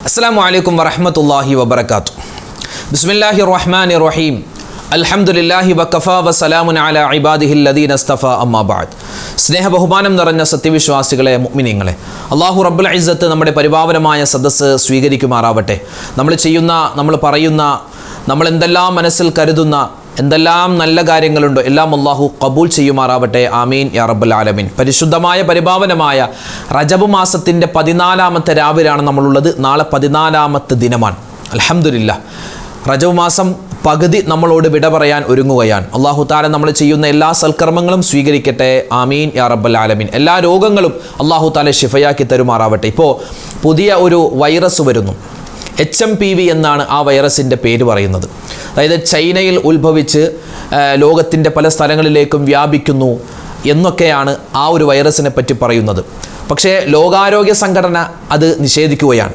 അസ്സലാമു അലൈക്കും വറഹ്മത്തുള്ളാഹി വബറകാതുഹു. ബിസ്മില്ലാഹിർ റഹ്മാനിർ റഹീം. അൽഹംദുലില്ലാഹി വകഫാ വസലാമുൻ അലാ ഇബാദിഹിൽ ലദീന ഇസ്തഫാ അമ്മാ ബഅദ്. സ്നേഹ ബഹുമാനം നിറഞ്ഞ സത്യവിശ്വാസികളെ, മുഅ്മിനീങ്ങളെ, അല്ലാഹു റബ്ബുൽ ഇസ്സത്ത് നമ്മുടെ പരിപാവനമായ സദസ്സ് സ്വീകരിക്കുമാറാവട്ടെ. നമ്മൾ പറയുന്ന, നമ്മൾ എന്തെല്ലാം മനസ്സിൽ കരുതുന്ന എന്തെല്ലാം നല്ല കാര്യങ്ങളുണ്ടോ എല്ലാം അല്ലാഹു ഖബൂൽ ചെയ്യുമാറാവട്ടെ. ആമീൻ യാ റബ്ബൽ ആലമീൻ. പരിശുദ്ധമായ പരിപാവനമായ റജബ് മാസത്തിൻ്റെ 14-ാമത്തെ രാവിലാണ് നമ്മളുള്ളത്. നാളെ 14-ാമത്തെ ദിനമാണ്. അൽഹംദുലില്ലാഹ്, റജബ് മാസം പകുതി നമ്മളോട് വിട പറയാൻ ഒരുങ്ങുകയാണ്. അല്ലാഹു തആല നമ്മൾ ചെയ്യുന്ന എല്ലാ സൽക്കർമ്മങ്ങളും സ്വീകരിക്കട്ടെ. ആമീൻ യാ റബ്ബൽ ആലമീൻ. എല്ലാ രോഗങ്ങളും അല്ലാഹു തആല ശിഫയാക്കി തരുമാറാവട്ടെ. ഇപ്പോൾ പുതിയ ഒരു വൈറസ് വരുന്നു. HMPV എന്നാണ് ആ വൈറസിൻ്റെ പേര് പറയുന്നത്. അതായത് ചൈനയിൽ ഉത്ഭവിച്ച് ലോകത്തിൻ്റെ പല സ്ഥലങ്ങളിലേക്കും വ്യാപിക്കുന്നു എന്നൊക്കെയാണ് ആ ഒരു വൈറസിനെ പറ്റി പറയുന്നത്. പക്ഷേ ലോകാരോഗ്യ സംഘടന അത് നിഷേധിക്കുകയാണ്,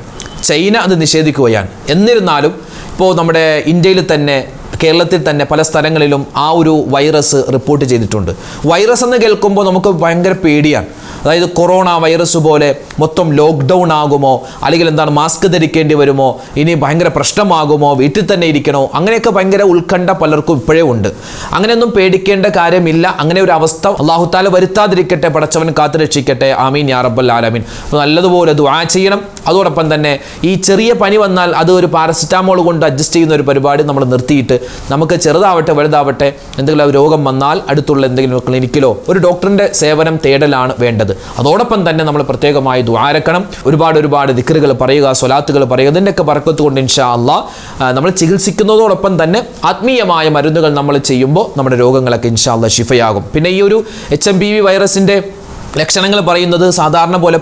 ചൈന അത് നിഷേധിക്കുകയാണ്. എന്നിരുന്നാലും ഇപ്പോൾ നമ്മുടെ ഇന്ത്യയിൽ തന്നെ, കേരളത്തിൽ തന്നെ പല സ്ഥലങ്ങളിലും ആ ഒരു വൈറസ് റിപ്പോർട്ട് ചെയ്തിട്ടുണ്ട്. വൈറസ് എന്ന് കേൾക്കുമ്പോൾ നമുക്ക് ഭയങ്കര പേടിയാണ്. അതായത് കൊറോണ വൈറസ് പോലെ മൊത്തം ലോക്ക്ഡൗൺ ആകുമോ, അല്ലെങ്കിൽ മാസ്ക് ധരിക്കേണ്ടി വരുമോ, ഇനി ഭയങ്കര പ്രശ്നമാകുമോ, വീട്ടിൽ തന്നെ ഇരിക്കണോ, അങ്ങനെയൊക്കെ ഭയങ്കര ഉത്കണ്ഠ പലർക്കും ഇപ്പോഴേ ഉണ്ട്. അങ്ങനെയൊന്നും പേടിക്കേണ്ട കാര്യമില്ല. അങ്ങനെ ഒരു അവസ്ഥ അല്ലാഹു തആല വരുത്താതിരിക്കട്ടെ, പടച്ചവൻ കാത്തുരക്ഷിക്കട്ടെ. ആമീൻ യാ റബ്ബൽ ആലമീൻ. നല്ലതുപോലെ ദുആ ചെയ്യണം. അതോടൊപ്പം തന്നെ ഈ ചെറിയ പനി വന്നാൽ അത് ഒരു പാരസിറ്റാമോൾ കൊണ്ട് അഡ്ജസ്റ്റ് ചെയ്യുന്ന ഒരു പരിപാടി നമ്മൾ നിർത്തിയിട്ട് നമുക്ക് ചെറുതാവട്ടെ വലുതാവട്ടെ എന്തെങ്കിലും രോഗം വന്നാൽ അടുത്തുള്ള എന്തെങ്കിലും ക്ലിനിക്കിലോ ഒരു ഡോക്ടറിൻ്റെ സേവനം തേടലാണ് വേണ്ടത്. അതോടൊപ്പം തന്നെ നമ്മൾ പ്രത്യേകമായി ദുആരക്കണം. ഒരുപാട് ദിക്റുകൾ പറയുക, സ്വലാത്തുകൾ പറയുക. ഇതിൻ്റെയൊക്കെ ബർക്കത്ത് കൊണ്ട് ഇൻഷാ അല്ലാഹ് നമ്മൾ ചികിത്സിക്കുന്നതോടൊപ്പം തന്നെ ആത്മീയമായ മരുന്നുകൾ നമ്മൾ ചെയ്യുമ്പോൾ നമ്മുടെ രോഗങ്ങളൊക്കെ ഇൻഷാ അല്ലാഹ് ശിഫയാകും. പിന്നെ ഈ ഒരു HMPV വൈറസിൻ്റെ ലക്ഷണങ്ങൾ പറയുന്നത് സാധാരണ പോലെ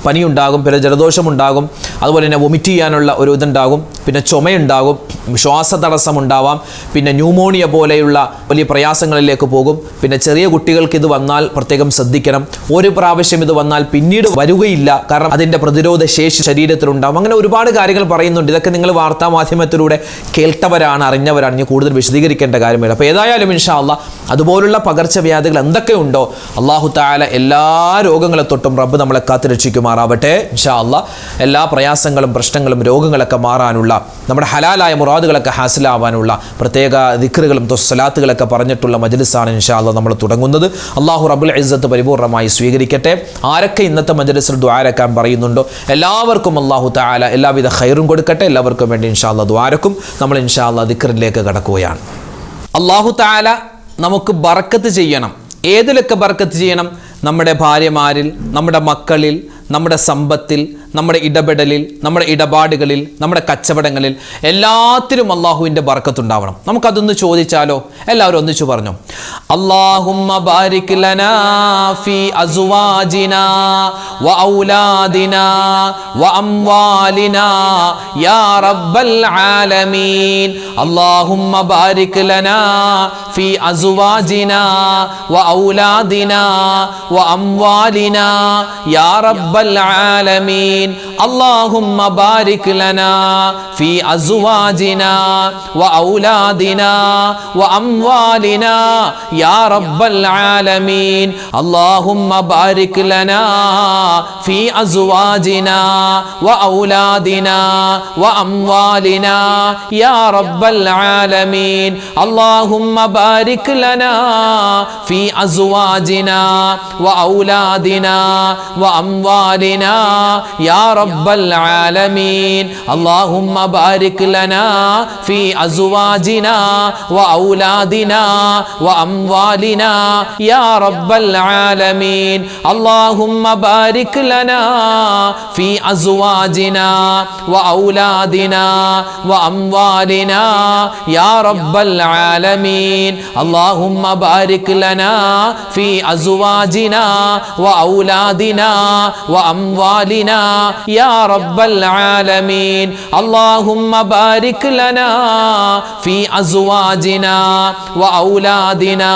പനിയുണ്ടാകും, പിന്നെ ജലദോഷമുണ്ടാകും, അതുപോലെ തന്നെ വൊമിറ്റ് ചെയ്യാനുള്ള ഒരു ഇതുണ്ടാകും, പിന്നെ ചുമയുണ്ടാകും, ശ്വാസതടസ്സം ഉണ്ടാവാം, പിന്നെ ന്യൂമോണിയ പോലെയുള്ള വലിയ പ്രയാസങ്ങളിലേക്ക് പോകും. പിന്നെ ചെറിയ കുട്ടികൾക്ക് ഇത് വന്നാൽ പ്രത്യേകം ശ്രദ്ധിക്കണം. ഒരു പ്രാവശ്യം ഇത് വന്നാൽ പിന്നീട് വരികയില്ല, കാരണം അതിൻ്റെ പ്രതിരോധ ശേഷി ശരീരത്തിലുണ്ടാകും. അങ്ങനെ ഒരുപാട് കാര്യങ്ങൾ പറയുന്നുണ്ട്. ഇതൊക്കെ നിങ്ങൾ വാർത്താ മാധ്യമത്തിലൂടെ കേട്ടവരാണ്, അറിഞ്ഞവരാണ്. ഇനി കൂടുതൽ വിശദീകരിക്കേണ്ട കാര്യമില്ല. അപ്പോൾ ഏതായാലും ഇൻഷാ അല്ലാഹ് അതുപോലുള്ള പകർച്ചവ്യാധികൾ എന്തൊക്കെയുണ്ടോ അല്ലാഹു തആല എല്ലാ രോഗങ്ങളെ തൊട്ടും റബ്ബ് നമ്മളെ കാത്തുരക്ഷിക്കുമാറാവട്ടെ. ഇൻഷാ അല്ലാഹ് എല്ലാ പ്രയാസങ്ങളും പ്രശ്നങ്ങളും രോഗങ്ങളൊക്കെ മാറാനുള്ള, നമ്മുടെ ഹലാലായ മുറാദുകളൊക്കെ ഹാസിലാവാനുള്ള പ്രത്യേക ദിക്റുകളും സ്വലാത്തുകളൊക്കെ പറഞ്ഞിട്ടുള്ള മജ്ലിസാണ് ഇൻഷാ അല്ലാഹ് നമ്മൾ തുടങ്ങുന്നത്. അല്ലാഹു റബ്ബുൽ ഇസ്സത്ത് പരിപൂർണമായി സ്വീകരിക്കട്ടെ. ആരൊക്കെ ഇന്നത്തെ മജ്ലിസിൽ ദുആരക്കാൻ പറയുന്നുണ്ടോ എല്ലാവർക്കും അല്ലാഹു തആല എല്ലാവിധ ഖൈറും കൊടുക്കട്ടെ. എല്ലാവർക്കും വേണ്ടി ഇൻഷാ അല്ലാഹ് ദുആരക്കും. നമ്മൾ ഇൻഷാ അല്ലാഹ് ദിക്റിലേക്ക് കടക്കുകയാണ്. അല്ലാഹു തആല നമുക്ക് ബർക്കത്ത് ചെയ്യണം. ഏതിലൊക്കെ ബർക്കത്ത് ചെയ്യണം? നമ്മുടെ ഭാര്യമാരിൽ, നമ്മുടെ മക്കളിൽ, നമ്മുടെ സമ്പത്തിൽ, നമ്മുടെ ഇടപെടലിൽ, നമ്മുടെ ഇടപാടുകളിൽ, നമ്മുടെ കച്ചവടങ്ങളിൽ, എല്ലാത്തിലും അള്ളാഹുവിൻ്റെ ബർക്കത്തുണ്ടാവണം. നമുക്കതൊന്ന് ചോദിച്ചാലോ? എല്ലാവരും ഒന്നിച്ചു പറഞ്ഞു. അല്ലാഹുമ്മ ബാരിക് ലനാ ഫീ അസ്വാജിനാ വ ഔലാദിനാ വ അംവാലിനാ യാ റബ്ബൽ ആലമീൻ. അല്ലാഹുമ്മ ബാരിക് ലനാ ഫീ അസ്വാജിനാ വ ഔലാദിനാ വ അംവാലിനാ യാ റബ്ബൽ ആലമീൻ. اللهم بارك لنا في أزواجنا وأولادنا وأموالنا يا رب العالمين. اللهم بارك لنا في أزواجنا وأولادنا وأموالنا يا رب العالمين. اللهم بارك لنا في أزواجنا وأولادنا وأموالنا يا رب العالمين. اللهم بارك لنا في أزواجنا وأولادنا وأموالنا يا رب العالمين. اللهم بارك لنا في أزواجنا وأولادنا وأموالنا يا رب العالمين. اللهم بارك لنا في أزواجنا وأولادنا وأموالنا يا رب العالمين. اللهم بارك لنا في أزواجنا وأولادنا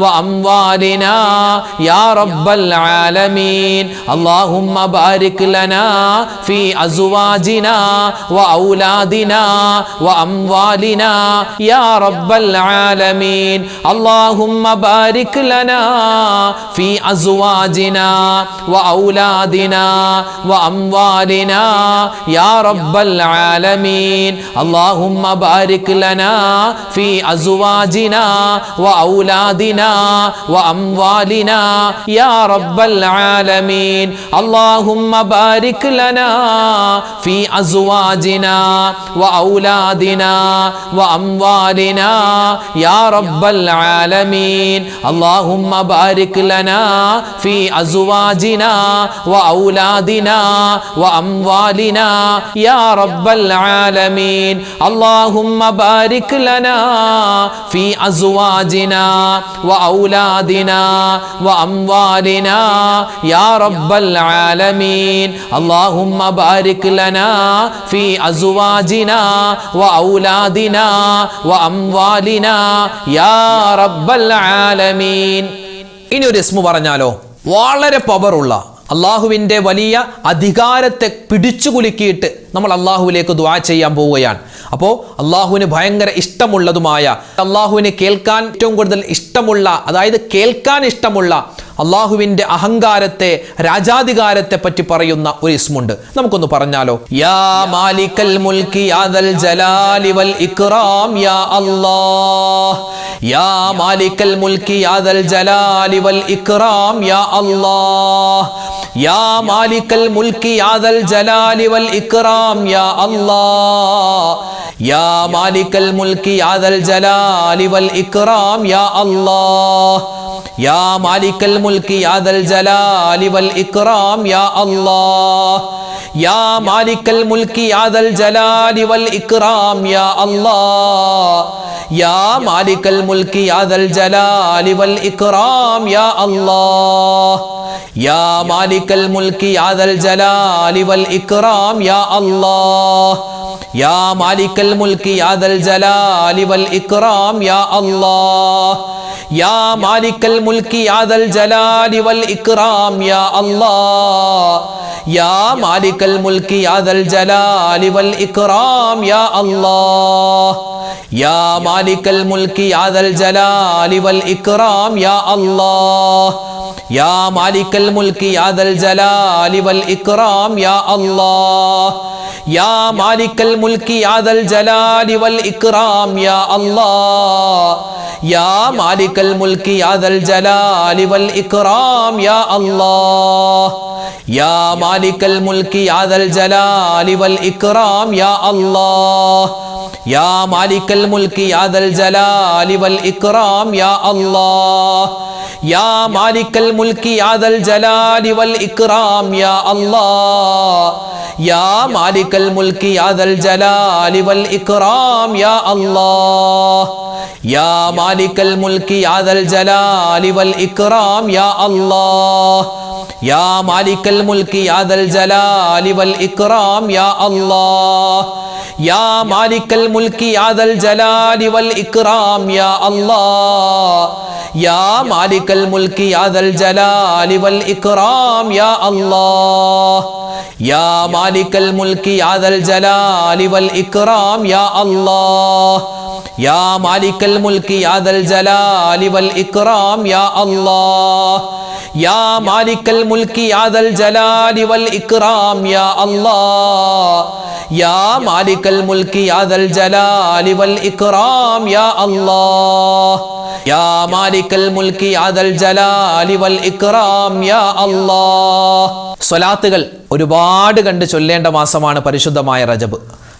وأموالنا يا رب العالمين. اللهم بارك لنا في أزواجنا وأولادنا وأموالنا يا رب العالمين. اللهم بارك لنا في أزواجنا وأولادنا أولادنا وأموالنا يا رب العالمين اللهم بارك لنا في أزواجنا وأولادنا وأموالنا يا رب العالمين اللهم بارك لنا في أزواجنا وأولادنا وأموالنا يا رب العالمين اللهم بارك لنا في أزواجنا وأولادنا وأموالنا يا رب العالمين اللهم بارك لنا في أزواجنا وأولادنا وأموالنا يا رب العالمين اللهم بارك لنا في أزواجنا وأولادنا وأموالنا يا رب العالمين. ഇനി ഒരു ഇസ്മു പറഞ്ഞാലോ, വളരെ പവറുള്ള അള്ളാഹുവിൻ്റെ വലിയ അധികാരത്തെ പിടിച്ചു കുലുക്കിയിട്ട് നമ്മൾ അള്ളാഹുവിലേക്ക് ദുആ ചെയ്യാൻ പോവുകയാണ്. അപ്പോൾ അള്ളാഹുവിന് ഭയങ്കര ഇഷ്ടമുള്ളതുമായ, അള്ളാഹുവിന് കേൾക്കാൻ ഏറ്റവും കൂടുതൽ ഇഷ്ടമുള്ള, അതായത് കേൾക്കാൻ ഇഷ്ടമുള്ള അള്ളാഹുവിൻ്റെ അഹങ്കാരത്തെ, രാജാധികാരത്തെ പറ്റി പറയുന്ന ഒരു ഇസ്മുണ്ട്. നമുക്കൊന്ന് പറഞ്ഞാലോ. യാ മാലിക്കൽ മുൽക്കി യാ ദൽ ജലാലി വൽ ഇക്റാം യാ അല്ലാഹ് യാ മാലിക്കൽ മുൽക്കി യാ ദൽ ജലാലി വൽ ഇക്റാം യാ അല്ലാഹ് യാ മാലിക്കൽ മുൽക്കി യാ ദൽ ജലാലി വൽ ഇക്റാം യാ അല്ലാഹ് യാ മാലിക്കൽ മുൽക്കി യാ ദൽ ജലാലി വൽ ഇക്റാം യാ അല്ലാഹ് യാ മാലിക്കൽ മുൽക്കി യാ ദൽ ജലാലി വൽ ഇക്റാം യാ അല്ലാഹ് യാ മാലിക്കൽ മുൽക്കി യാ ദൽ ജലാലി വൽ ഇക്റാം യാ അല്ലാഹ് യാ മാലിക്കൽ മുൽക്കി യാ ദൽ ജലാലി വൽ ഇക്റാം യാ അല്ലാഹ് യാ മാലിക്കൽ മുൽക്കി യാ ദൽ ജലാലി വൽ ഇക്റാം യാ അല്ലാഹ് യാ മാലിക്കൽ മുൽക്കി യാ ദൽ ജലാലി വൽ ഇക്റാം യാ അല്ലാഹ് യാ മാലിക്കൽ മുൽക്കി യാ ദൽ ജലാലി വൽ ഇക്റാം യാ അല്ലാഹ് യാ മാലിക്കൽ മുൽക്കി യാ ദൽ ജലാലി വൽ ഇക്റാം യാ അല്ലാഹ് യാ മാലിക്കൽ മുൽക്കി യാ ദൽ ജലാലി വൽ ഇക്റാം യാ അല്ലാഹ് യാ മാലിക്കൽ മുൽക്കി യാ ദൽ ജലാലി വൽ ഇക്റാം യാ അല്ലാഹ് യാ മാലിക്കൽ മുൽക്കി യാ ദൽ ജലാലി വൽ ഇക്റാം യാ അല്ലാഹ് യാ മാലിക്കൽ മുൽക്കി യാ ദൽ ജലാലി വൽ ഇക്റാം യാ അല്ലാഹ് യാ മാലിക്കൽ മുൽക്കി യാ ദൽ ജലാലി വൽ ഇക്റാം യാ അല്ലാഹ് യാ മാലിക്കൽ മുൽക്കി യാ ദൽ ജലാലി വൽ ഇക്റാം യാ അല്ലാഹ് യാ മാലിക്കൽ മുൽക്കി യാ ദൽ ജലാലി വൽ ഇക്റാം യാ അല്ലാഹ് യാ മാലിക്കൽ മുൽക്കി യാ ദൽ ജലാലി വൽ ഇക്റാം യാ അല്ലാഹ് യാ മാലിക്കൽ മുൽക്കി യാ ദൽ ജലാലി വൽ ഇക്റാം യാ അല്ലാഹ് യാ മാലിക്കൽ മുൽക്കി യാ ദൽ ജലാലി വൽ ഇക്റാം യാ അല്ലാഹ് യാ മാലിക്കൽ മുൽക്കി യാ ദൽ ജലാലി വൽ ഇക്റാം യാ അല്ലാഹ് യാ മാലിക്കൽ മുൽക്കി യാ ദൽ ജലാലി വൽ ഇക്റാം യാ അല്ലാഹ് യാ മാലിക്കൽ മുൽക്കി യാ ദൽ ജലാലി വൽ ഇക്റാം യാ അല്ലാഹ് യാ മാലിക്കൽ മുൽക്കി യാ ദൽ ജലാലി വൽ ഇക്റാം യാ അല്ലാഹ് യാ മാലിക്കൽ മുൽക്കി യാ ദൽ ജലാലി വൽ ഇക്റാം യാ അല്ലാഹ് യാ മാലിക്കൽ മുൽക്കി യാ ദൽ ജലാലി വൽ ഇക്റാം യാ അല്ലാഹ് യാ മാലിക്കൽ മുൽക്കി യാ ദൽ ജലാലി വൽ ഇക്റാം യാ അല്ലാഹ്. സ്വലാത്തുകൾ ഒരുപാട് കണ്ട് ചൊല്ലേണ്ട മാസമാണ് പരിശുദ്ധമായ റജബ്.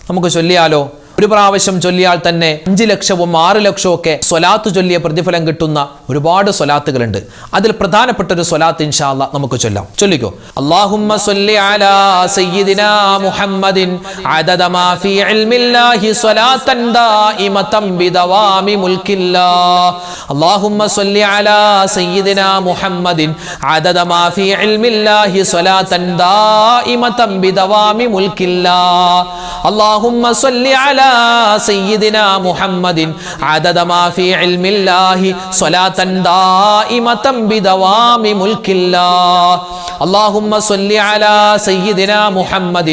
നമുക്ക് ചൊല്ലിയാലോ? ഒരു പ്രാവശ്യം ചൊല്ലിയാൽ തന്നെ 5 ലക്ഷവും 6 ലക്ഷവും ഒക്കെ സ്വലാത്ത് ചൊല്ലിയ പ്രതിഫലം കിട്ടുന്ന ഒരുപാട് സ്വലാത്തുകളുണ്ട്. അതിൽ പ്രധാനപ്പെട്ട ഒരു സ്വലാത്ത് ഇൻഷാ അല്ലാഹ് നമുക്ക് ചൊല്ലാം. ചൊല്ലിക്കോ. അല്ലാഹുമ്മ സ്വല്ലി അലാ സയ്യിദിനാ മുഹമ്മദിൻ അദദ മാ ഫീ ഇൽമില്ലാഹി സ്വലാത്തൻ ദായിമതൻ ബിദവാമി മുൽക്കില്ലാഹ്. അല്ലാഹുമ്മ സ്വല്ലി അലാ സയ്യിദിനാ മുഹമ്മദിൻ അദദ മാ ഫീ ഇൽമില്ലാഹി സ്വലാത്തൻ ദായിമതൻ ബിദവാമി മുൽക്കില്ലാഹ്. അല്ലാഹുമ്മ സ്വല്ലി അലാ سيدنا محمد عدد ما في علم الله صلاة دائمة بدوام ملك الله. اللهم صل على سيدنا محمد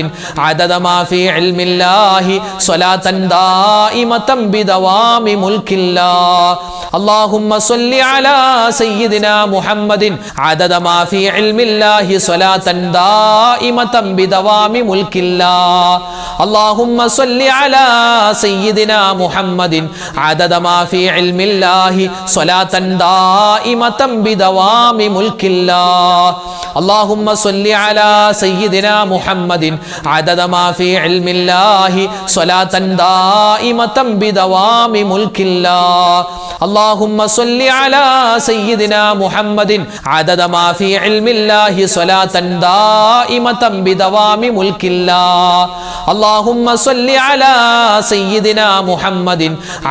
عدد ما في علم الله صلاة دائمة بدوام ملك الله. അല്ലാഹുമ്മ സ്വല്ലി അലാ സയ്യിദിനാ മുഹമ്മദിൻ അദദ മാ ഫീ ഇൽമില്ലാഹി സ്വലാത്തൻ ദായിമതൻ ബിദവാമി മുൽക്കില്ലാഹ്. അല്ലാഹുമ്മ സ്വല്ലി അലാ സയ്യിദിനാ മുഹമ്മദിൻ അദദ മാ ഫീ ഇൽമില്ലാഹി സ്വലാത്തൻ ദായിമതൻ ബിദവാമി മുൽക്കില്ലാഹ്. اللهم صل على سيدنا محمد عدد ما في علم الله صلاة دائمة بدوام ملك الله. اللهم صل على سيدنا محمد عدد ما في علم الله صلاة دائمة بدوام ملك الله. اللهم صل على سيدنا محمد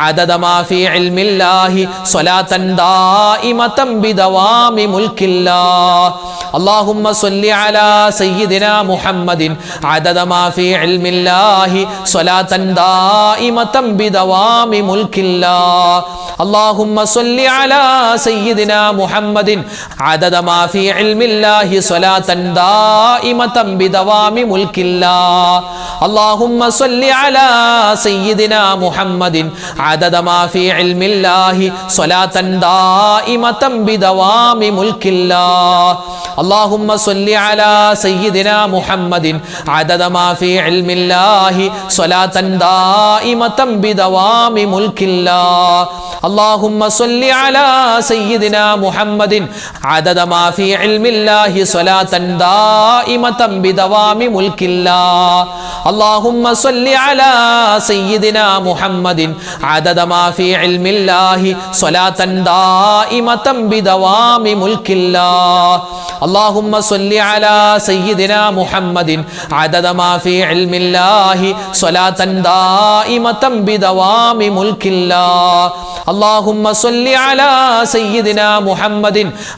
عدد ما في علم الله صلاة دائمة بدوام ملك الله. اللهم صل على سيدنا محمد عدد ما في علم الله صلاة دائمة بدوام ملك الله. اللهم صل على سيدنا محمد عدد ما في علم الله صلاة دائمة بدوام ملك الله. اللهم صل على سيدنا محمد عدد ما في علم الله صلاة دائمة بدوام ملك الله. اللهم صل على سيدنا محمد عدد ما في علم الله صلاة دائمة بدوام ملك الله. اللهم صل على سيدنا محمد عدد ما في علم الله صلاة دائمة بدوام ملك الله. اللهم صل على سيدنا محمد عدد ما في علم الله صلاة دائمة بدوام ملك الله. اللهم صل على سيدنا محمد عدد ما في علم الله صلاة دائمة بدوام ملك الله. اللهم صل على سيدنا محمد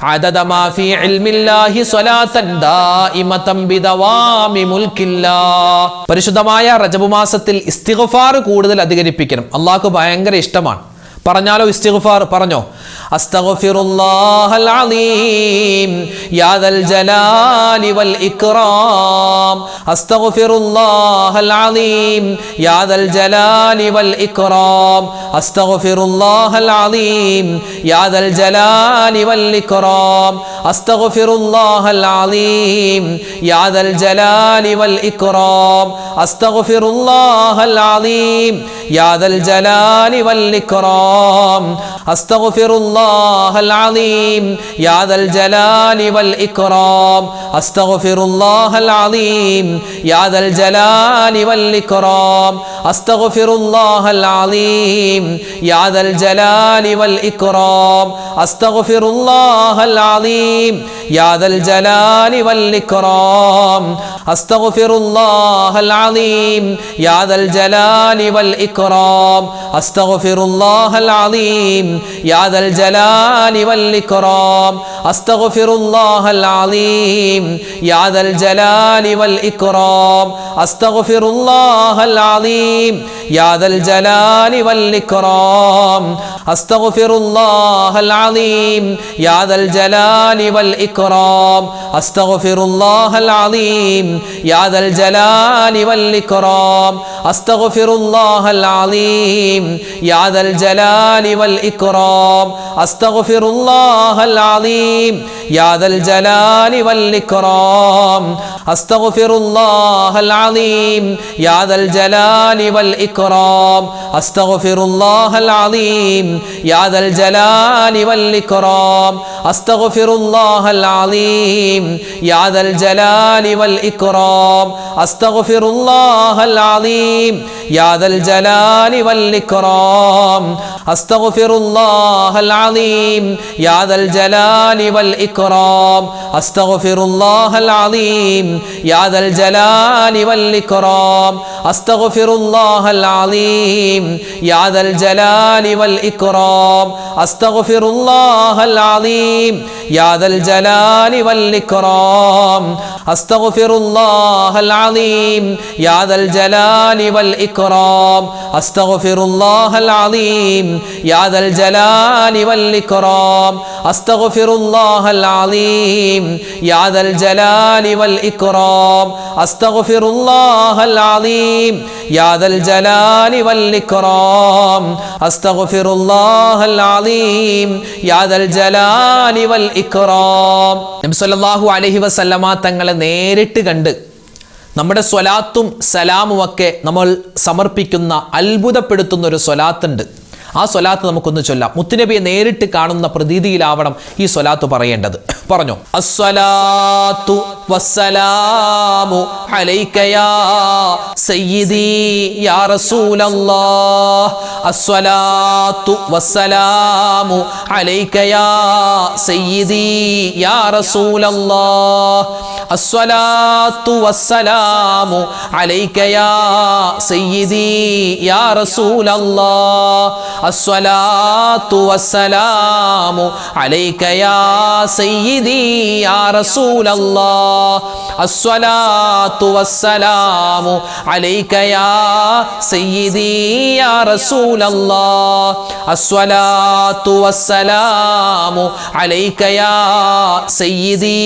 عدد ما في علم الله صلاة دائمة بدوام ملك الله. പരിശുദ്ധമായ റജബ് മാസത്തിൽ ഇസ്തിഗ്ഫാർ കൂടുതൽ അധികരിപ്പിക്കണം. അല്ലാഹുക്ക് ഭയങ്കര ഇഷ്ടമാണ്. പറഞ്ഞാലോ ഇസ്തിഗ്ഫാർ പറഞ്ഞോ. അസ്തഗ്ഫിറുല്ലാഹൽ അലീം യാ ദൽ ജലാലി വൽ ഇക്റാം. അസ്തഗ്ഫിറുല്ലാഹൽ അലീം യാ ദൽ ജലാലി വൽ ഇക്റാം. അസ്തഗ്ഫിറുല്ലാഹൽ അലീം യാ ദൽ ജലാലി വൽ ഇക്റാം. അസ്തഗ്ഫിറുല്ലാഹൽ അലീം യാ ദൽ ജലാലി വൽ ഇക്റാം. അസ്തഗ്ഫിറുല്ലാഹൽ അലീം യാ ദൽ ജലാലി വൽ ഇക്റാം. അസ്തഗ്ഫിറുല്ലാഹൽ അലീം യാ ദൽ ജലാലി വൽ ഇക്റാം. അസ്തഗ്ഫിറുല്ലാഹൽ അലീം യാ ദൽ ജലാലി വൽ ഇക്റാം. അസ്തഗ്ഫിറുല്ലാഹൽ അലീം യാ ദൽ ജലാലി വൽ ഇക്റാം. അസ്തഗ്ഫിറുല്ലാഹൽ അലീം യാ ദൽ ജലാലി വൽ ഇക്റാം. അസ്തഗ്ഫിറുല്ലാഹൽ അലീം യാ ദൽ ജലാലി വൽ ഇക്റാം. അസ്തഗ്ഫിറുല്ലാഹൽ അലീം യാ ദൽ ജലാലി വൽ ഇക്റാം. അസ്തഗ്ഫിറുല്ലാഹൽ അലീം യാ ദൽ ജലാലി വൽ ഇക്റാം. അസ്തഗ്ഫിറുല്ലാഹൽ അലീം യാ ദൽ ജലാലി വൽ ഇക്റാം. അസ്തഗ്ഫിറുല്ലാഹൽ അലീം യാ ദൽ ജലാലി വൽ ഇക്റാം. അസ്തഗ്ഫിറുല്ലാഹൽ അലീം യാ ദൽ ജലാലി വൽ ഇക്റാം. അസ്തഗ്ഫിറുല്ലാഹൽ അലീം യാ ദൽ ജലാലി വൽ ഇക്റാം. അസ്തഗ്ഫിറുല്ലാഹൽ അലീം യാ ദൽ ജലാലി വൽ ഇക്റാം. അസ്തഗ്ഫിറുല്ലാഹൽ അലീം യാ ദൽ ജലാലി വൽ ഇക്റാം. അസ്തഗ്ഫിറുല്ലാഹൽ അലീം യാ ദൽ ജലാലി വൽ ഇക്റാം. അസ്തഗ്ഫിറുല്ലാഹൽ അലീം യാ ദൽ ജലാലി വൽ ഇക്റാം. അസ്തഗ്ഫിറുല്ലാഹൽ അലീം യാ ദൽ ജലാലി വൽ ഇക്റാം. അസ്തഗ്ഫിറുല്ലാഹൽ അലീം യാ ദൽ ജലാലി വൽ ഇക്റാം. അസ്തഗ്ഫിറുല്ലാഹൽ അലീം യാ ദൽ ജലാലി വൽ ഇക്റാം. അസ്തഗ്ഫിറുല്ലാഹൽ അലീം യാ ദൽ ജലാലി വൽ ഇക്റാം. അസ്തഗ്ഫിറുല്ലാഹൽ അലീം യാ ദൽ ജലാലി വൽ ഇക്റാം. അസ്തഗ്ഫിറുല്ലാഹൽ അലീം യാ ദൽ ജലാലി വൽ ഇക്റാം. അസ്തഗ്ഫിറുല്ലാഹൽ അലീം യാ ദൽ ജലാലി വൽ ഇക്റാം. അസ്തഗ്ഫിറുല്ലാഹൽ അലീം യാ ദൽ ജലാലി വൽ ഇക്റാം. അസ്തഗ്ഫിറുല്ലാഹൽ അലീം യാ ദൽ ജലാലി വൽ ഇക്റാം അസ്തഗ്ഫിറുല്ലാഹൽ അലീം യാ ദൽ ജലാലി വൽ ഇക്റാം. നബി സല്ലല്ലാഹു അലൈഹി വസല്ലമ തങ്ങളെ നേരിട്ട് കണ്ട് നമ്മുടെ സ്വലാത്തും സലാമും ഒക്കെ നമ്മൾ സമർപ്പിക്കുന്ന അത്ഭുതപ്പെടുത്തുന്ന ഒരു സ്വലാത്തുണ്ട്. ആ സ്വലാത്ത് നമുക്കൊന്ന് ചൊല്ലാം. മുത്തുനബിയെ നേരിട്ട് കാണുന്ന പ്രതീതിയിലാവണം ഈ സ്വലാത്ത് പറയേണ്ടത്. പറഞ്ഞു, അസ്സലാത്തു വസ്സലാമു അലൈക യാ സയ്യിദി യാ റസൂലല്ലാഹ് അസ്സലാത്തു വസ്സലാമു അലൈക യാ സയ്യിദി യാ റസൂലല്ലാഹ് അസ്സലാത്തു വസ്സലാമു അലൈക യാ സയ്യിദി യാ റസൂലല്ലാഹ് അസ്സലാത്തു വസ്സലാമു അലൈക യാ സയ്യിദി യാ റസൂലല്ലാഹ് അസ്സലാത്തു വസ്സലാമു അലൈക യാ സയ്യിദി യാ റസൂലല്ലാഹ് അസ്സലാത്തു വസ്സലാമു അലൈക യാ സയ്യിദി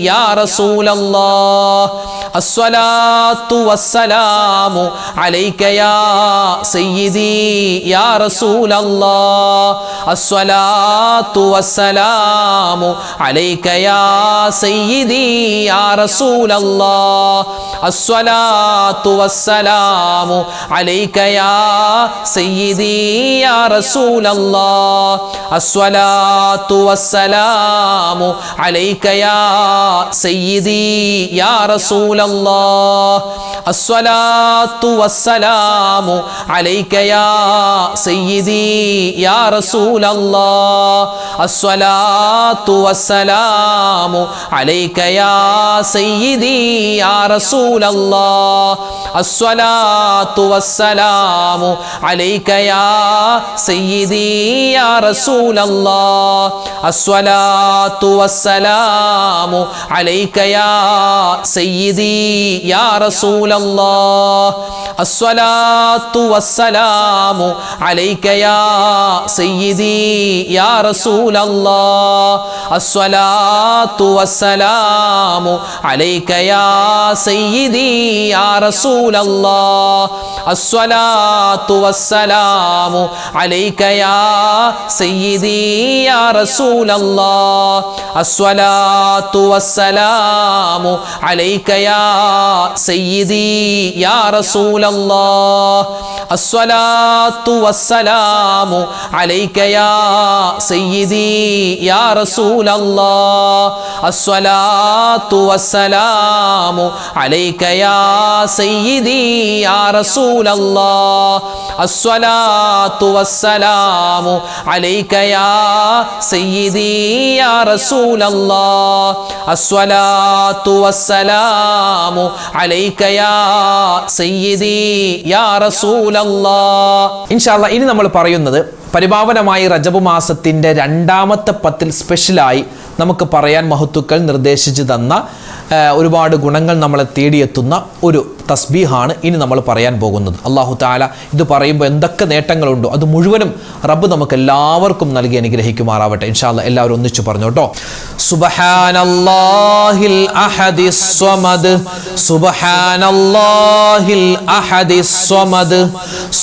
യാ റസൂലല്ലാഹ് അസ്സലാത്തു വസ്സലാമു അലൈക യാ സയ്യിദി യാ റസൂലല്ലാഹ് അസ്സലാത്തു വസ്സലാമു അലൈക യാ സയ്യിദി യാ റസൂലല്ലാഹ് അസ്സലാത്തു വസ്സലാമു അലൈക യാ സയ്യിദി യാ റസൂലല്ലാഹ് അസ്സലാത്തു വസ്സലാമു അലൈക യാ സയ്യിദി യാ റസൂലല്ലാഹ് അസ്സലാത്തു വസ്സലാമു അലൈക യാ സയ്യിദി യാ റസൂലല്ലാഹ് അസ്സലാത്തു വസ്സലാമു അലൈക യാ സയ്യിദി യാ റസൂലല്ലാഹ് അസ്സലാത്തു വസ്സലാമു അലൈക യാ സയ്യിദി യാ റസൂലല്ലാഹ് അസ്സലാത്തു വസ്സലാമു അലൈക യാ സയ്യിദി യാ റസൂലല്ലാഹ് അസ്സലാത്തു വസ്സലാമു അലൈക യാ സയ്യിദി യാ റസൂലല്ലാഹ് അസ്സലാത്തു വസ്സലാമു അലൈക യാ സയ്യിദി യാ റസൂലല്ലാഹ് അസ്സലാത്തു വസ്സലാമു അലൈക യാ സയ്യിദി യാ റസൂലല്ലാഹ് അസ്സലാത്തു വസ്സലാമു അലൈക യാ സയ്യിദി യാ റസൂലല്ലാഹ് അസ്സലാത്തു വസ്സലാമു അലൈക യാ സയ്യിദി യാ റസൂലല്ലാഹ് അസ്സലാത്തു വസ്സലാമു അലൈക യാ സയ്യിദി യാ റസൂലല്ലാഹ് അസ്സലാത്തു വസ്സലാമു അലൈക യാ സയ്യിദി യാ റസൂലല്ലാഹ് അസ്സലാത്തു വസ്സലാമു അലൈക യാ സയ്യിദി യാ റസൂലല്ലാഹ്. ഇൻഷാ അല്ലാഹ് ഇനി നമ്മൾ പറയുന്നത് പരിപാവനമായ റജബ് മാസത്തിൻ്റെ രണ്ടാമത്തെ പത്തിൽ സ്പെഷ്യലായി നമുക്ക് പറയാൻ മഹത്തുക്കൾ നിർദ്ദേശിച്ചു തന്ന ഒരുപാട് ഗുണങ്ങൾ നമ്മളെ തേടിയെത്തുന്ന ഒരു തസ്ബീഹാണ് ഇനി നമ്മൾ പറയാൻ പോകുന്നത്. അല്ലാഹു തആല ഇത് പറയുമ്പോൾ എന്തൊക്കെ നേട്ടങ്ങളുണ്ടോ അത് മുഴുവനും റബ്ബ് നമുക്ക് എല്ലാവർക്കും നൽകി അനുഗ്രഹിക്കുമാറാവട്ടെ. ഇൻഷാ അല്ലാഹ് എല്ലാവരും ഒന്നിച്ചു പറഞ്ഞു കേട്ടോ. സുബ്ഹാനല്ലാഹിൽ അഹദിസ് സ്വമദ് സുബ്ഹാനല്ലാഹിൽ അഹദിസ് സ്വമദ്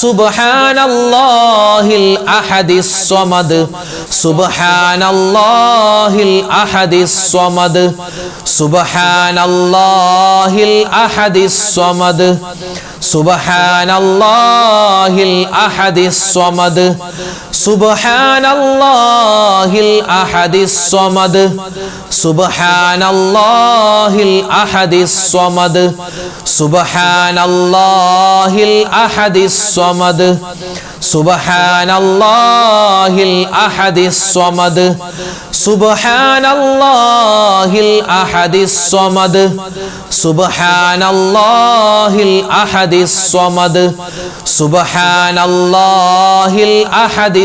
സുബ്ഹാനല്ലാഹിൽ അഹദിസ് സ്വമദ് സുബ്ഹാനല്ലാഹിൽ അഹദിസ് സ്വമദ് സുബ്ഹാനല്ലാഹിൽ അഹദിസ് സ്വമദ് സുബ്ഹാനല്ലാഹിൽ അഹദിസ് സ്വമദ് സുബ്ഹാനല്ലാഹിൽ അഹദിസ് സ്വമദ് സുബ്ഹാനല്ലാഹിൽ അഹദിസ് സ്വമദ് സുബ്ഹാനല്ലാഹിൽ അഹദിസ് സ്വമദ് സുബ്ഹാനല്ലാഹിൽ അഹദിസ് സ്വമദ് സുബ്ഹാനല്ലാഹിൽ അഹദിസ് സ്വമദ് സുബ്ഹാനല്ലാഹിൽ അഹദിസ് സ്വമദ് സുബ്ഹാനല്ലാഹിൽ അഹദിസ്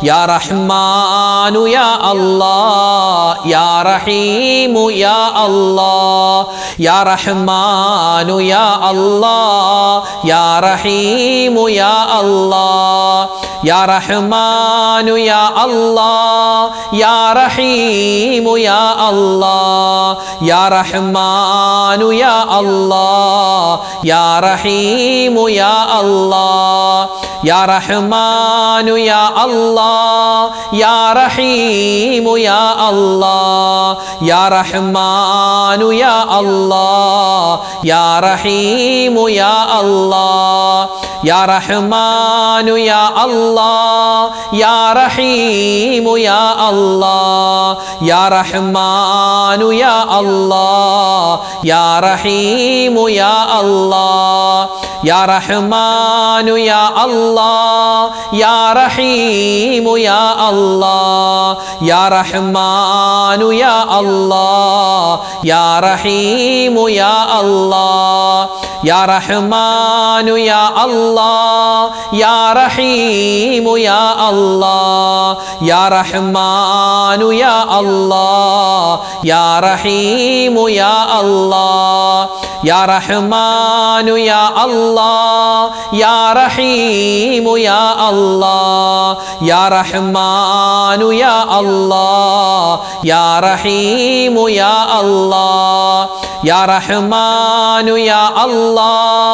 യാ റഹ്മാനു യാ അല്ലാഹ് യാ റഹീമു യാ അല്ലാഹ് യാ റഹ്മാനു യാ അല്ലാഹ് യാ റഹീമു യാ അല്ലാഹ് യാ റഹ്മാനു യാ അല്ലാഹ് യാ റഹീമു യാ അല്ലാഹ് യാ റഹ്മാനു യാ അല്ലാഹ് യാ റഹീമു യാ അല്ലാഹ് യാ റഹ്മാനു യാ അല്ലാഹ് യാ റഹീമു യാ അല്ലാഹ് യാ റഹ്മാനു യാ അല്ലാഹ് യാ റഹീമു യാ അല്ലാഹ് യാ റഹ്മാനു യാ അല്ലാഹ് യാ റഹീമു യാ അല്ലാഹ് യാ റഹ്മാനു യാ അല്ലാഹ് യാ റഹീമു യാ അല്ലാഹ് യാ റഹ്മാനു യാ അല്ലാഹ് യാ റഹീമു യാ അല്ലാഹ് യാ റഹ്മാനു യാ അല്ലാഹ് യാ റഹീമു യാ അല്ലാഹ് യാ റഹ്മാനു യാ അല്ലാഹ് യാ റഹീമു യാ അല്ലാഹ് യാ റഹ്മാനു യാ അല്ലാഹ് യാ റഹീമു യാ അല്ലാഹ് യാ റഹ്മാനു യാ അല്ലാഹ് യാ റഹീമു യാ അല്ലാഹ് യാ റഹ്മാനു യാ അല്ലാഹ് യാ റഹീമു യാ അല്ലാഹ് യാ റഹ്മാനു യാ അല്ലാഹ്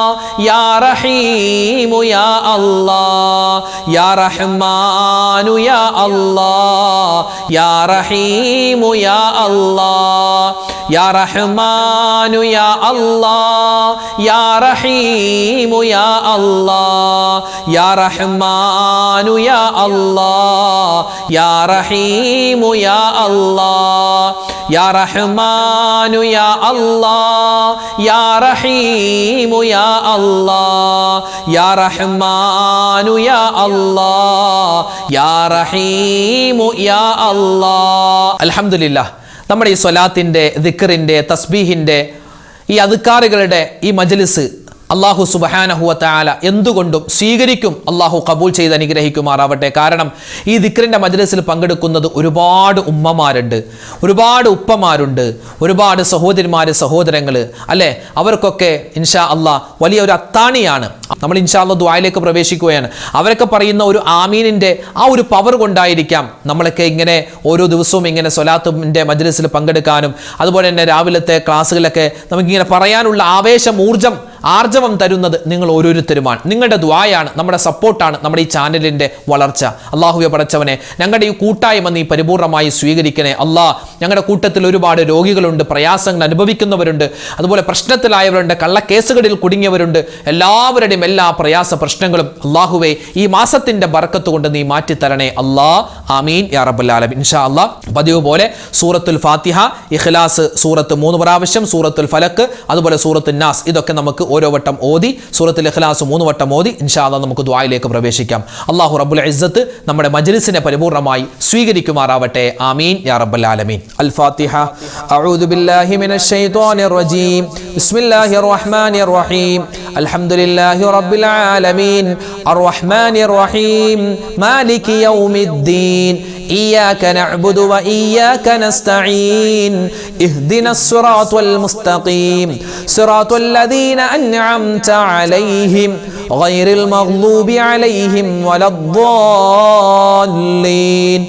യാ റഹീമു യാ അല്ലാഹ് യാ റഹ്മാനു യാ അല്ലാഹ് യാ റഹീമു യാ അല്ലാഹ് യാ റഹ്മാനു യാ അല്ലാഹ് യാ റഹീമു യാ അല്ലാഹ് യാ റഹ്മാനു യാ അല്ലാഹ് യാ റഹീമു യാ അല്ലാഹ് യാ റഹ്മാനു യാ അല്ലാഹ് യാ റഹീമു യാ അല്ലാഹ് യാ റഹ്മാനു യാ അല്ലാഹ് യാ റഹീമു യാ അല്ലാഹ്. അൽഹംദുലില്ലാഹ്, നമ്മുടെ ഈ സ്വലാത്തിൻ്റെ, ദിക്റിൻ്റെ, തസ്ബീഹിൻ്റെ, ഈ അദ്കാറുകളുടെ ഈ മജ്ലിസ് അള്ളാഹു സുബ്ഹാനഹു വ തആല എന്തുകൊണ്ടും സ്വീകരിക്കും. അള്ളാഹു കബൂൽ ചെയ്ത് അനുഗ്രഹിക്കുമാറാവട്ടെ. കാരണം ഈ ദിക്റിൻ്റെ മജ്ലിസിൽ പങ്കെടുക്കുന്നത് ഒരുപാട് ഉമ്മമാരുണ്ട്, ഒരുപാട് ഉപ്പമാരുണ്ട്, ഒരുപാട് സഹോദരിമാർ, സഹോദരങ്ങൾ, അല്ലേ? അവർക്കൊക്കെ ഇൻഷാ അള്ളാഹ് വലിയ ഒരു അത്താണിയാണ്. നമ്മൾ ഇൻഷാ അള്ളാഹ് ദുആയിലേക്ക് പ്രവേശിക്കുകയാണ്. അവരൊക്കെ പറയുന്ന ഒരു ആമീനിൻ്റെ ആ ഒരു പവർ കൊണ്ടായിരിക്കാം നമ്മളൊക്കെ ഇങ്ങനെ ഓരോ ദിവസവും ഇങ്ങനെ സ്വലാത്തിൻ്റെ മജ്ലിസിൽ പങ്കെടുക്കാനും അതുപോലെ തന്നെ രാവിലത്തെ ക്ലാസ്സുകളൊക്കെ നമുക്കിങ്ങനെ പറയാനുള്ള ആവേശം, ആർജവം തരുന്നത് നിങ്ങൾ ഓരോരുത്തരുമാണ്. നിങ്ങളുടെ ദുആയാണ്, നമ്മുടെ സപ്പോർട്ടാണ് നമ്മുടെ ഈ ചാനലിൻ്റെ വളർച്ച. അള്ളാഹുവെ പടച്ചവനെ, ഞങ്ങളുടെ ഈ കൂട്ടായ്മ നീ പരിപൂർണമായി സ്വീകരിക്കണേ അള്ളാഹ്. ഞങ്ങളുടെ കൂട്ടത്തിൽ ഒരുപാട് രോഗികളുണ്ട്, പ്രയാസങ്ങൾ അനുഭവിക്കുന്നവരുണ്ട്, അതുപോലെ പ്രശ്നത്തിലായവരുണ്ട്, കള്ളക്കേസുകളിൽ കുടുങ്ങിയവരുണ്ട്. എല്ലാവരുടെയും എല്ലാ പ്രയാസ പ്രശ്നങ്ങളും അള്ളാഹുവെ ഈ മാസത്തിൻ്റെ ബർക്കത്ത് കൊണ്ട് നീ മാറ്റിത്തരണേ അള്ളാഹ്. ആമീൻ യാ റബ്ബൽ ആലമീൻ. ഇൻഷാ അള്ളാഹ് പതിവ് പോലെ സൂറത്തുൽ ഫാത്തിഹ, ഇഖ്ലാസ് സൂറത്ത് 3 പ്രാവശ്യം, സൂറത്തുൽ ഫലക്ക്, അതുപോലെ സൂറത്തുൻ നാസ്, ഇതൊക്കെ നമുക്ക് ഓരോ വട്ടം ഓതി, സൂറത്തുൽ ഇഖ്ലാസ് 3 വട്ടം ഓതി ഇൻഷാ അല്ലാഹ് നമുക്ക് ദുആയിലേക്ക് പ്രവേശിക്കാം. അല്ലാഹു റബ്ബുൽ ഇസ്സത്ത് നമ്മുടെ മജ്ലിസിനെ പരിപൂർണമായി സ്വീകരിക്കുമാറാവട്ടെ. ആമീൻ യാ റബ്ബൽ ആലമീൻ. അൽ ഫാത്തിഹ. അഊദു ബില്ലാഹി മിനശ് ശൈത്വാനിർ റജീം. ബിസ്മില്ലാഹിർ റഹ്മാനിർ റഹീം. അൽഹംദുലില്ലാഹി റബ്ബിൽ ആലമീൻ. അർറഹ്മാനിർ റഹീം. മാലികി യൗമിദ്ദീൻ. إياك نعبد وإياك نستعين اهدنا الصراط المستقيم صراط الذين أنعمت عليهم غير المغضوب عليهم ولا الضالين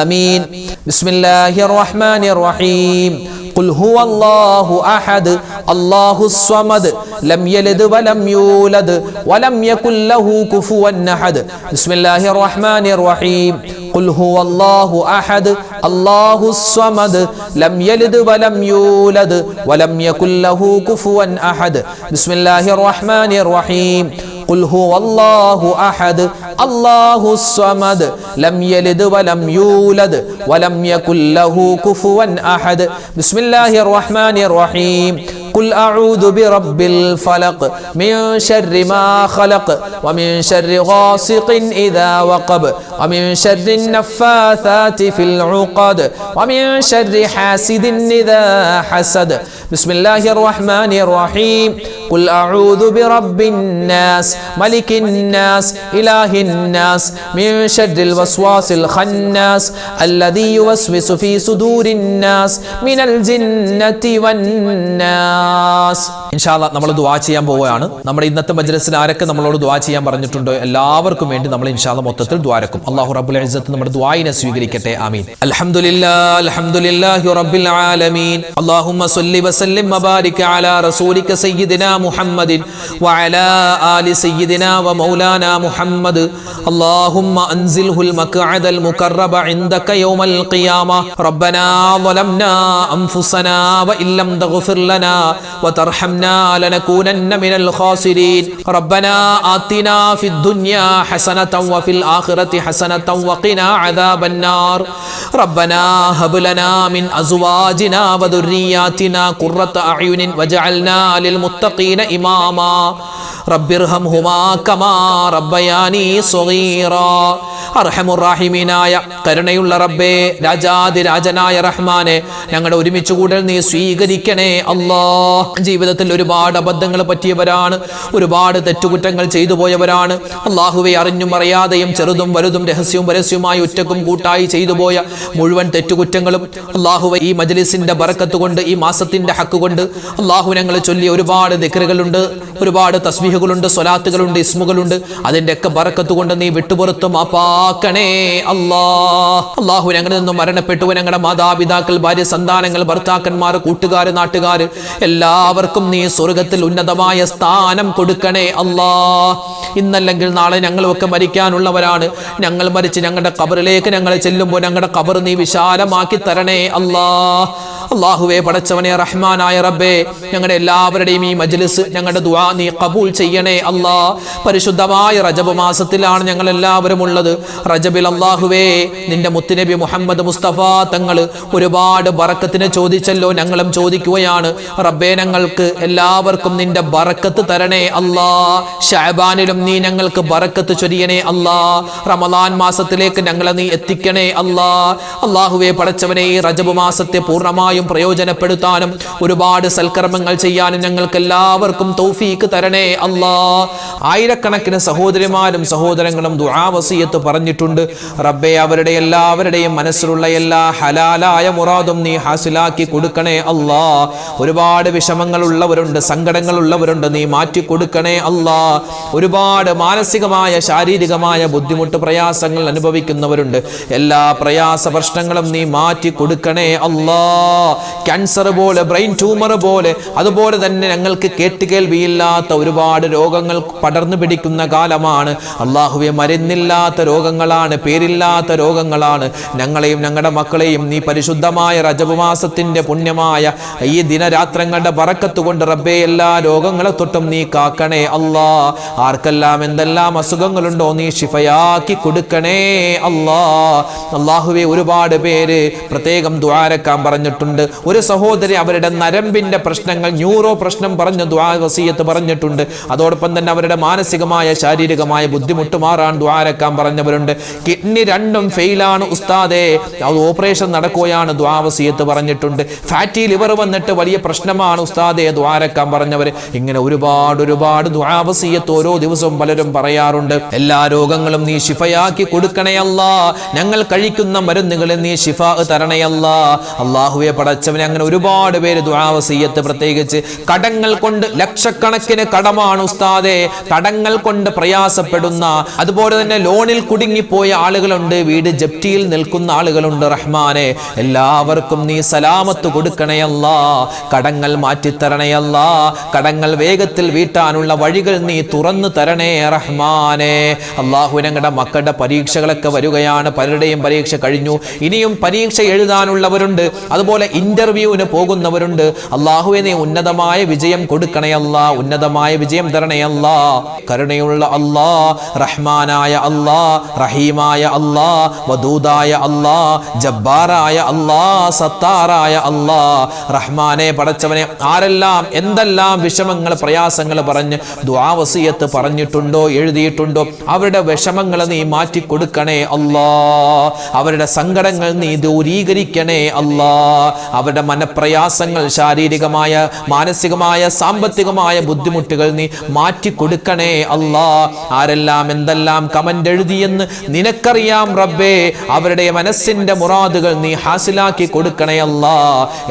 آمين. بسم الله الرحمن الرحيم. قل هو الله أحد الله الصمد لم يلد ولم يولد ولم يكن له كفوا أحد. بسم الله الرحمن الرحيم. قل هو الله أحد الله الصمد لم يلد ولم يولد ولم يكن له كفوا أحد. بسم الله الرحمن الرحيم. قل هو الله أحد الله الصمد لم يلد ولم يولد ولم يكن له كفوا أحد. بسم الله الرحمن الرحيم. قل أعوذ برب الفلق من شر ما خلق ومن شر غاسق إذا وقب ومن شر النفاثات في العقد ومن شر حاسد إذا حسد. بسم الله الرحمن الرحيم. ഖുൽ അഊദു ബിറബ്ബിൻ നാസ് മലിക്കിൻ നാസ് ഇലാഹിൻ നാസ് മിൻ ശർരിൽ വസ്വാസിൽ ഖന്നാസ് അല്ലദീ യുവസ്വിസു ഫീ സുദൂരിൻ നാസ് മിനൽ ജിന്നതി വന്നാസ്. ഇൻഷാ അല്ലാഹ് നമ്മൾ ദുആ ചെയ്യാൻ പോവുകയാണ്. നമ്മുടെ ഇന്നത്തെ മജ്ലിസിൽ ആരൊക്കെ നമ്മളോട് ദുആ ചെയ്യാൻ പറഞ്ഞിട്ടുണ്ടോ എല്ലാവർക്കും വേണ്ടി നമ്മൾ ഇൻഷാ അല്ലാഹ് മൊത്തത്തിൽ ദുആരക്കും. അല്ലാഹു റബ്ബുൽ ഇസ്സത്ത് നമ്മുടെ ദുആയിനെ സ്വീകരിക്കട്ടെ. ആമീൻ. അൽഹംദുലില്ലാഹി റബ്ബിൽ ആലമീൻ. അല്ലാഹുമ്മ സ്വല്ലി വസല്ലിം വബാരിക് അലാ റസൂലിക സയ്യിദിനാ മുഹമ്മദിൻ വഅലാ ആലി സയ്യിദിനാ വമൗലാനാ മുഹമ്മദ്. അല്ലാഹുമ്മ അൻസിൽഹുൽ മഖ്അദൽ മുഖറബ ഇൻദക യൗമൽ ഖിയാമ. റബ്ബനാ ളലംനാ അൻഫുസനാ വഇല്ലം തഗ്ഫിർ ലനാ വതർഹംനാ ലനകൂനന്ന മിനൽ ഖാസിരീൻ. റബ്ബനാ ആതിനാ ഫിദ് ദുനിയാ ഹസനതൻ വഫിൽ ആഖിറതി ഹസനതൻ വഖിനാ അദാബൻ നാർ. റബ്ബനാ ഹബ് ലനാ മിൻ അസ്വാജിനാ വദുർരിയാതിനാ ഖുർറത അഅ്യുനിൻ വജഅൽനാ ലിൽ മുത്തഖീന ഇമാമാ. റബ്ബിർഹംഹുമാ കമാ റബ്ബയാനി സ്വഗീറാ. അർഹമുർ റഹീമീനായ കരുണയുള്ള റബ്ബേ, രാജാതിരാജനായ റഹ്മാനെ, ഞങ്ങളുടെ ഒരുമിച്ച് കൂടൽ നീ സ്വീകരിക്കണേ അല്ലാഹ്. ജീവിതത്തിൽ ഒരുപാട് അബദ്ധങ്ങൾ പറ്റിയവരാണ്, ഒരുപാട് തെറ്റുകുറ്റങ്ങൾ ചെയ്തു പോയവരാണ്. അല്ലാഹുവേ, അറിഞ്ഞും അറിയാതെയും ചെറുതും വലുതും രഹസ്യവും പരസ്യവുമായി ഒറ്റക്കും കൂട്ടായി ചെയ്തു പോയ മുഴുവൻ തെറ്റുകുറ്റങ്ങളും അല്ലാഹുവേ ഈ മജ്ലിസിന്റെ ബറക്കത്ത് കൊണ്ട്, ഈ മാസത്തിന്റെ ഹക്ക് കൊണ്ട് അല്ലാഹു ഞങ്ങൾ ചൊല്ലിയ ഒരുപാട് ദിക്റുകളുണ്ട്, ഒരുപാട് തസ്ബീഹുകളുണ്ട്, സ്വലാത്തുകളുണ്ട്, ഇസ്മുകളുണ്ട്. അതിന്റെ ഒക്കെ ബറക്കത്ത് കൊണ്ട് നീ വിട്ടുപുറത്ത് മാപ്പാക്കണേ അല്ലാഹ്. അല്ലാഹു ഞങ്ങളിൽ നിന്നും മരണപ്പെട്ടു ഞങ്ങളുടെ മാതാപിതാക്കൾ, ഭാര്യ, സന്താനങ്ങൾ, ഭർത്താക്കന്മാർ, കൂട്ടുകാർ, നാട്ടുകാർ എല്ലാവർക്കും നീ സ്വർഗത്തിൽ ഉന്നതമായ സ്ഥാനം കൊടുക്കണേ അല്ലാഹ്. ഇന്നല്ലെങ്കിൽ നാളെ ഞങ്ങളൊക്കെ മരിക്കാനുള്ളവരാണ്. ഞങ്ങൾ മരിച്ച് ഞങ്ങളുടെ ഖബറിലേക്ക് ഞങ്ങൾ ചെല്ലുമ്പോൾ ഞങ്ങളുടെ ഖബർ നീ വിശാലമാക്കി തരണേ അല്ലാഹ്. അല്ലാഹുവേ, പടച്ചവനെ, റഹ്മാനായ റബ്ബേ, ഞങ്ങളുടെ എല്ലാവരുടെയും ഈ മജ്ലിസ്, ഞങ്ങളുടെ ദുആ നീ ഖബൂൽ ചെയ്യണേ അല്ലാഹ്. പരിശുദ്ധമായ റജബ് മാസത്തിലാണ് ഞങ്ങൾ എല്ലാവരും ഉള്ളത്. റജബിൽ അല്ലാഹുവേ, നിന്റെ മുത്തുനബി മുഹമ്മദ് മുസ്തഫ തങ്ങൾ ഒരുപാട് ബറക്കത്തിനെ ചോദിച്ചല്ലോ, ഞങ്ങളും ചോദിക്കുകയാണ് റബ്ബേ. ഞങ്ങൾക്ക് എല്ലാവർക്കും നിന്റെ ബറക്കത്ത് തരണേ അല്ലാഹ്. ശഅബാനിലും നീ ഞങ്ങൾക്ക് ബറക്കത്ത് ചൊരിയണേ അല്ലാഹ്. റമളാൻ മാസത്തിലേക്ക് ഞങ്ങളെ നീ എത്തിക്കണേ അല്ലാഹ്. അല്ലാഹുവേ, പടച്ചവനെ, ഈ റജബ് മാസത്തെ പൂർണ്ണമായും പ്രയോജനപ്പെടുത്താനും ഒരുപാട് സൽക്കർമ്മങ്ങൾ ചെയ്യാനും ഞങ്ങൾക്ക് എല്ലാവർക്കും തൗഫീക്ക് തരണേ അല്ലാഹ്. ആയിരക്കണക്കിന് സഹോദരിമാരും സഹോദരങ്ങളും ദുആ വസിയത്ത് പറഞ്ഞിട്ടുണ്ട് റബ്ബേ. അവരുടെ എല്ലാവരുടെയും മനസ്സിലുള്ള എല്ലാ ഹലാലായ മുറാദും നീ ഹാസിലാക്കി കൊടുക്കണേ അല്ലാഹ്. ഒരുപാട് വിഷമങ്ങളുള്ളവരുണ്ട്, സങ്കടങ്ങളുള്ളവരുണ്ട്, നീ മാറ്റി കൊടുക്കണേ അല്ലാഹ്. ഒരുപാട് മാനസികമായ ശാരീരികമായ ബുദ്ധിമുട്ട് പ്രയാസങ്ങൾ അനുഭവിക്കുന്നവരുണ്ട്. എല്ലാ പ്രയാസ പ്രശ്നങ്ങളും നീ മാറ്റി കൊടുക്കണേ അല്ലാഹ്. ക്യാൻസർ പോലെ, ബ്രെയിൻ ട്യൂമർ പോലെ, അതുപോലെ തന്നെ ഞങ്ങൾക്ക് കേട്ടുകേൾവിയില്ലാത്ത ഒരുപാട് രോഗങ്ങൾ പടർന്നു പിടിക്കുന്ന കാലമാണ് അല്ലാഹുവേ. മരുന്നില്ലാത്ത രോഗങ്ങളാണ്, പേരില്ലാത്ത രോഗങ്ങളാണ്. ഞങ്ങളെയും ഞങ്ങളുടെ മക്കളെയും നീ പരിശുദ്ധമായ റജബ് മാസത്തിന്റെ പുണ്യമായ ഈ ദിനരാത്രങ്ങളുടെ ബറക്കത്ത് കൊണ്ട് റബ്ബേ എല്ലാ രോഗങ്ങളെ തൊട്ടും നീ കാക്കണേ അല്ലാഹ്. ആർക്കെല്ലാം എന്തെല്ലാം അസുഖങ്ങളുണ്ടോ നീ ശിഫയാക്കി കൊടുക്കണേ അല്ലാഹ്. അല്ലാഹുവേ, ഒരുപാട് പേര് പ്രത്യേകം ദുആരക്കാൻ പറഞ്ഞിട്ടുണ്ട്. ഒരു സഹോദരി അവരുടെ നരമ്പിന്റെ പ്രശ്നങ്ങൾ, ന്യൂറോ പ്രശ്നം പറഞ്ഞ് ദുആ വസിയത്ത് പറഞ്ഞിട്ടുണ്ട്. അതോടൊപ്പം തന്നെ അവരുടെ മാനസികമായ ശാരീരികമായ ബുദ്ധിമുട്ട് മാറാൻ ദുആരക്കാൻ പറഞ്ഞവരുണ്ട്. കിഡ്നി രണ്ടും ഫെയിലാണ് ഉസ്താദേ, അത് ഓപ്പറേഷൻ നടക്കുകയാണ്, ദുആ വസിയത്ത് പറഞ്ഞിട്ടുണ്ട്. ഫാറ്റി ലിവർ വന്നിട്ട് വലിയ പ്രശ്നമാണ് ഉസ്താദേ, ദുആരക്കാൻ പറഞ്ഞവർ. ഇങ്ങനെ ഒരുപാട് ദുആ വസിയത്ത് ഓരോ ദിവസവും പലരും പറയാറുണ്ട്. എല്ലാ രോഗങ്ങളും നീ ശിഫയാക്കി കൊടുക്കണേ അല്ലാഹ്. ഞങ്ങൾ കഴിക്കുന്ന മരുന്നുകളിൽ നീ ശിഫാ തരണേ അല്ലാഹ്. അല്ലാഹുവേ, പടച്ചവനെ, അങ്ങനെ ഒരുപാട് പേര് ദുആ വസിയത്ത്, പ്രത്യേകിച്ച് കടങ്ങൾ കൊണ്ട് ലക്ഷക്കണക്കിന് കടമാണ് ഉസ്താദേ, കടങ്ങൾ കൊണ്ട് പ്രയാസപ്പെടുന്ന, അതുപോലെ തന്നെ ലോണിൽ കുടുങ്ങിപ്പോയ ആളുകളുണ്ട്, വീട് ജപ്തിയിൽ നിൽക്കുന്ന ആളുകളുണ്ട്. റഹ്മാനെ, എല്ലാവർക്കും നീ സലാമത്ത് കൊടുക്കണേ അല്ലാഹ്. കടങ്ങൾ മാറ്റിത്തരണേ അല്ലാഹ്. കടങ്ങൾ വേഗത്തിൽ വീട്ടാനുള്ള വഴികൾ നീ തുറന്നു തരണേ റഹ്മാനെ. അല്ലാഹു, ഞങ്ങളുടെ മക്കളുടെ പരീക്ഷകളൊക്കെ വരികയാണ്. പലരുടെയും പരീക്ഷ കഴിഞ്ഞു, ഇനിയും പരീക്ഷ എഴുതാനുള്ളവരുണ്ട്, അതുപോലെ ഇന്റർവ്യൂവിന് പോകുന്നവരുണ്ട്. അല്ലാഹുവേ, നീ ഉന്നതമായ വിജയം കൊടുക്കണേ അല്ലാഹ്. ഉന്നതമായ വിജയം തരണേ അല്ലാഹ്. കരുണയുള്ള അല്ലാഹ്, റഹ്മാനായ അല്ലാഹ്, റഹീമായ അല്ലാഹ്, വദൂദായ അല്ലാഹ്, ജബ്ബാറായ അല്ലാഹ്, സത്താറായ അല്ലാഹ്. റഹ്മാനെ, പടച്ചവനെ, ആരെല്ലാം എന്തെല്ലാം വിഷമങ്ങൾ പ്രയാസങ്ങൾ പറഞ്ഞ് ദുആ വസിയത്ത് പറഞ്ഞു പറഞ്ഞിട്ടുണ്ടോ എഴുതിയിട്ടുണ്ടോ അവരുടെ വിഷമങ്ങൾ നീ മാറ്റി കൊടുക്കണേ അല്ലാ. അവരുടെ സങ്കടങ്ങൾ നീ ദൂരീകരിക്കണേ അല്ലാ. അവരുടെ മനപ്രയാസങ്ങൾ, ശാരീരികമായ മാനസികമായ സാമ്പത്തികമായ ബുദ്ധിമുട്ടുകൾ നീ മാറ്റി കൊടുക്കണേ അല്ലാ. ആരെല്ലാം എന്തെല്ലാം കമന്റ് എഴുതിയെന്ന് നിനക്കറിയാം റബ്ബേ. അവരുടെ മനസ്സിന്റെ മുറാദുകൾ നീ ഹാസിലാക്കി കൊടുക്കണേ അല്ലാ.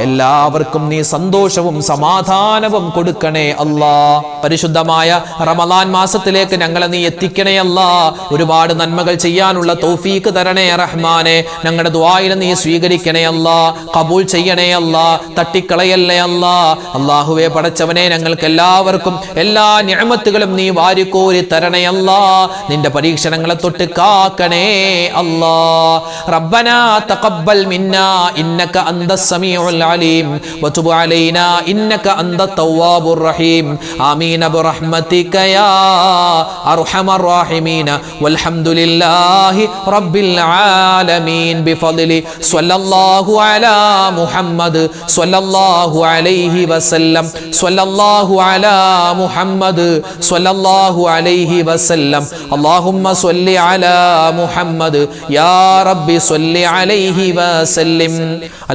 എല്ലാവർക്കും നീ സന്തോഷവും സമാധാനവും കൊടുക്കണേ അല്ലാ. പരിശുദ്ധമായ റമളാൻ മാസത്തിലേക്ക് ഞങ്ങളെ നീ എത്തിക്കണേ അല്ലാ. ഒരുപാട് നന്മകൾ ചെയ്യാനുള്ള തൗഫീക്ക് തരണേ റഹ്മാനെ. ഞങ്ങളുടെ ദുആഇനെ നീ സ്വീകരിക്കണേ അല്ലാ. ഖബൂൽ ചെയ്യണേ അല്ലാ. തട്ടിക്കളയല്ലേ അല്ലാ. അല്ലാഹുവേ പടച്ചവനെ, ഞങ്ങൾക്ക് എല്ലാവർക്കും എല്ലാ നിഅമത്തുകളും നീ വാരിക്കോരി തരണേ അല്ലാ. നിന്റെ പരീക്ഷണങ്ങളെ തൊട്ട് കാക്കണേ അല്ലാ. റബ്ബനാ തഖബ്ബൽ മിന്നാ ഇന്നക അന്തസ് സമീഉൽ അലീം വതുബ് അലൈനാ ഇന്നക അന്തത് തവ്വാബുർ റഹീം. ആമീൻ ബിറഹ്മതിക യാ അർഹമർ റഹീമീൻ. വൽഹംദുലില്ലാഹി റബ്ബിൽ ആലമീൻ. ബിഫദ്ലി സ്വല്ലല്ലാഹു അലാ മുഹമ്മദ് സ്വല്ലല്ലാഹു അലൈഹി വസല്ലം. സ്വല്ലല്ലാഹു അലാ മുഹമ്മദ് സ്വല്ലല്ലാഹു അലൈഹി വസല്ലം. അല്ലാഹുമ്മ സ്വല്ലി അലാ മുഹമ്മദ് യാ റബ്ബി സ്വല്ലി അലൈഹി വസല്ലം.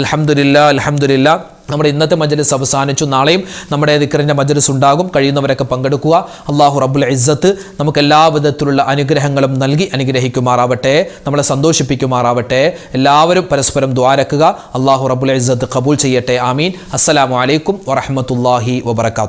അൽഹംദുലില്ലാഹ് അൽഹംദുലില്ലാഹ്. നമ്മുടെ ഇന്നത്തെ മജ്ലിസ് അവസാനിച്ചു. നാളെയും നമ്മുടെ ദിക്റിൻ്റെ മജ്ലിസ് ഉണ്ടാകും. കഴിയുന്നവരൊക്കെ പങ്കെടുക്കുക. അല്ലാഹു റബ്ബുൽ ഇസ്സത്ത് നമുക്ക് എല്ലാ വിധത്തിലുള്ള അനുഗ്രഹങ്ങളും നൽകി അനുഗ്രഹിക്കുമാറാവട്ടെ, നമ്മളെ സന്തോഷിപ്പിക്കുമാറാവട്ടെ. എല്ലാവരും പരസ്പരം ദുആരക്കുക. അല്ലാഹു റബ്ബുൽ ഇസ്സത്ത് ഖബൂൽ ചെയ്യട്ടെ. ആമീൻ. അസ്സലാമു അലൈക്കും വറഹ്മത്തുള്ളാഹി വബറകാതുഹു.